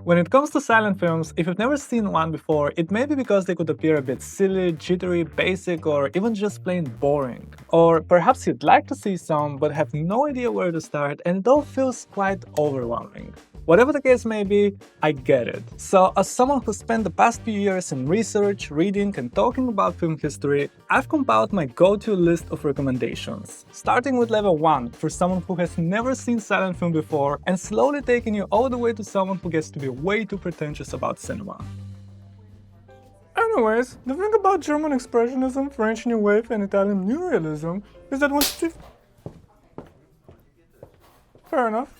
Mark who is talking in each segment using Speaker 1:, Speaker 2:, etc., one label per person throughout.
Speaker 1: When it comes to silent films, if you've never seen one before, it may be because they could appear a bit silly, jittery, basic, or even just plain boring. Or perhaps you'd like to see some, but have no idea where to start, and it all feels quite overwhelming. Whatever the case may be, I get it. So, as someone who spent the past few years in research, reading, and talking about film history, I've compiled my go-to list of recommendations. Starting with level 1 for someone who has never seen silent film before, and slowly taking you all the way to someone who gets to be way too pretentious about cinema. Anyways, the thing about German Expressionism, French New Wave, and Italian Neorealism is that when Fair enough.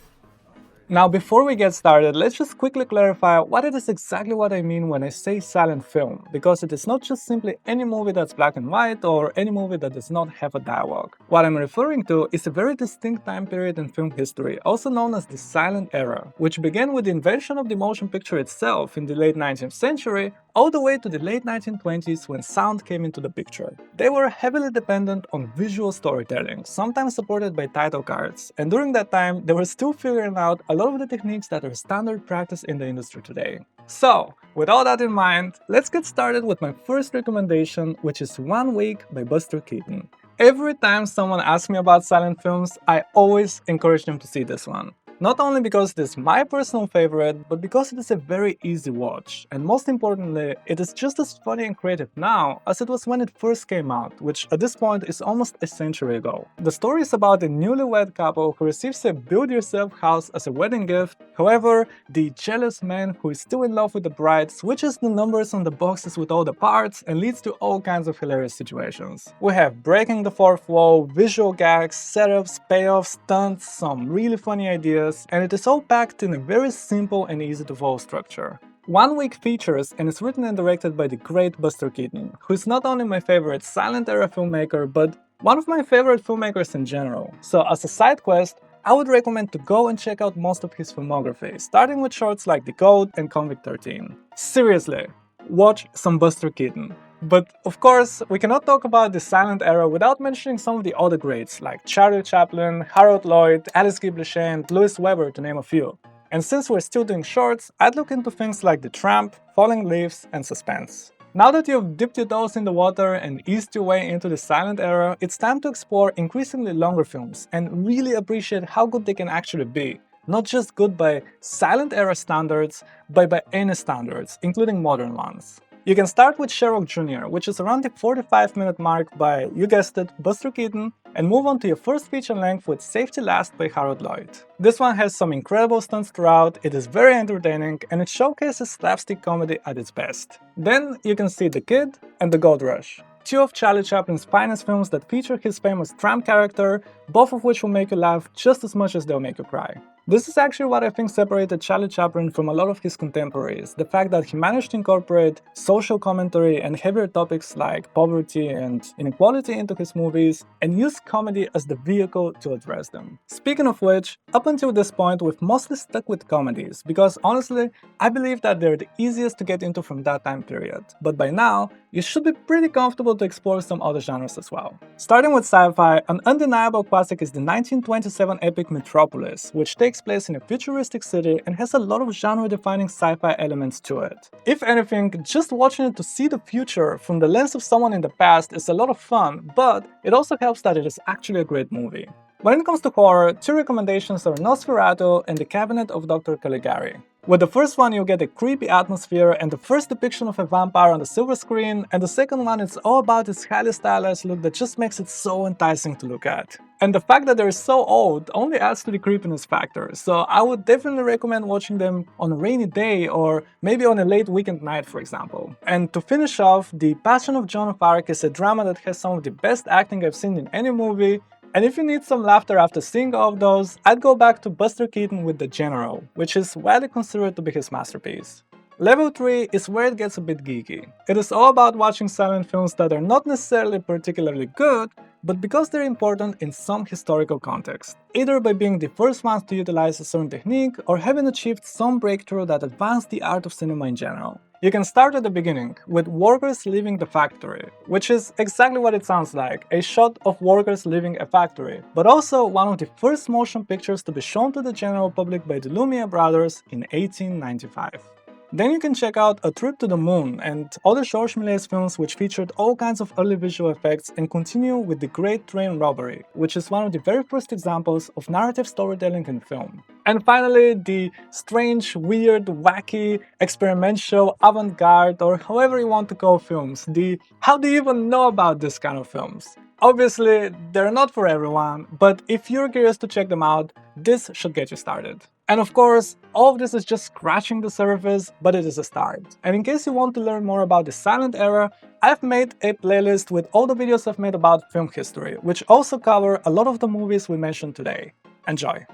Speaker 1: Now, before we get started, let's just quickly clarify what it is exactly what I mean when I say silent film, because it is not just simply any movie that's black and white or any movie that does not have a dialogue. What I'm referring to is a very distinct time period in film history, also known as the silent era, which began with the invention of the motion picture itself in the late 19th century, all the way to the late 1920s when sound came into the picture. They were heavily dependent on visual storytelling, sometimes supported by title cards, and during that time they were still figuring out a lot of the techniques that are standard practice in the industry today. So, with all that in mind, let's get started with my first recommendation, which is 1 Week by Buster Keaton. Every time someone asks me about silent films, I always encourage them to see this one. Not only because it is my personal favorite, but because it is a very easy watch, and most importantly, it is just as funny and creative now as it was when it first came out, which at this point is almost a century ago. The story is about a newlywed couple who receives a build-yourself house as a wedding gift. However, the jealous man who is still in love with the bride switches the numbers on the boxes with all the parts and leads to all kinds of hilarious situations. We have breaking the fourth wall, visual gags, setups, payoffs, stunts, some really funny ideas, and it is all packed in a very simple and easy to follow structure. 1 Week features and is written and directed by the great Buster Keaton, who is not only my favorite silent era filmmaker, but one of my favorite filmmakers in general. So as a side quest, I would recommend to go and check out most of his filmography, starting with shorts like The Code and Convict 13. Seriously, watch some Buster Keaton. But of course, we cannot talk about the silent era without mentioning some of the other greats like Charlie Chaplin, Harold Lloyd, Alice Guy Blaché, and Louis Weber, to name a few. And since we're still doing shorts, I'd look into things like The Tramp, Falling Leaves, and Suspense. Now that you've dipped your toes in the water and eased your way into the silent era, it's time to explore increasingly longer films and really appreciate how good they can actually be. Not just good by silent era standards, but by any standards, including modern ones. You can start with Sherlock Jr, which is around the 45-minute mark by, you guessed it, Buster Keaton, and move on to your first feature-length with Safety Last by Harold Lloyd. This one has some incredible stunts throughout, it is very entertaining, and it showcases slapstick comedy at its best. Then you can see The Kid and The Gold Rush, two of Charlie Chaplin's finest films that feature his famous Tramp character, both of which will make you laugh just as much as they'll make you cry. This is actually what I think separated Charlie Chaplin from a lot of his contemporaries, the fact that he managed to incorporate social commentary and heavier topics like poverty and inequality into his movies, and use comedy as the vehicle to address them. Speaking of which, up until this point we've mostly stuck with comedies, because honestly, I believe that they're the easiest to get into from that time period, but by now, you should be pretty comfortable to explore some other genres as well. Starting with sci-fi, an undeniable classic is the 1927 epic Metropolis, which takes place in a futuristic city and has a lot of genre-defining sci-fi elements to it. If anything, just watching it to see the future from the lens of someone in the past is a lot of fun, but it also helps that it is actually a great movie. When it comes to horror, two recommendations are Nosferatu and The Cabinet of Dr. Caligari. With the first one you'll get a creepy atmosphere and the first depiction of a vampire on the silver screen, and the second one it's all about its highly stylized look that just makes it so enticing to look at. And the fact that they're so old only adds to the creepiness factor, so I would definitely recommend watching them on a rainy day or maybe on a late weekend night, for example. And to finish off, The Passion of Joan of Arc is a drama that has some of the best acting I've seen in any movie, and if you need some laughter after seeing all of those, I'd go back to Buster Keaton with The General, which is widely considered to be his masterpiece. Level 3 is where it gets a bit geeky. It is all about watching silent films that are not necessarily particularly good, but because they're important in some historical context, either by being the first ones to utilize a certain technique or having achieved some breakthrough that advanced the art of cinema in general. You can start at the beginning, with workers leaving the factory, which is exactly what it sounds like, a shot of workers leaving a factory, but also one of the first motion pictures to be shown to the general public by the Lumiere brothers in 1895. Then you can check out A Trip to the Moon and other Georges Méliès films which featured all kinds of early visual effects, and continue with the great train Robbery, which is one of the very first examples of narrative storytelling in film. And finally, the strange, weird, wacky, experimental, avant-garde, or however you want to call films, the how do you even know about this kind of films? Obviously, they're not for everyone, but if you're curious to check them out, this should get you started. And of course, all of this is just scratching the surface, but it is a start. And in case you want to learn more about the silent era, I've made a playlist with all the videos I've made about film history, which also cover a lot of the movies we mentioned today. Enjoy!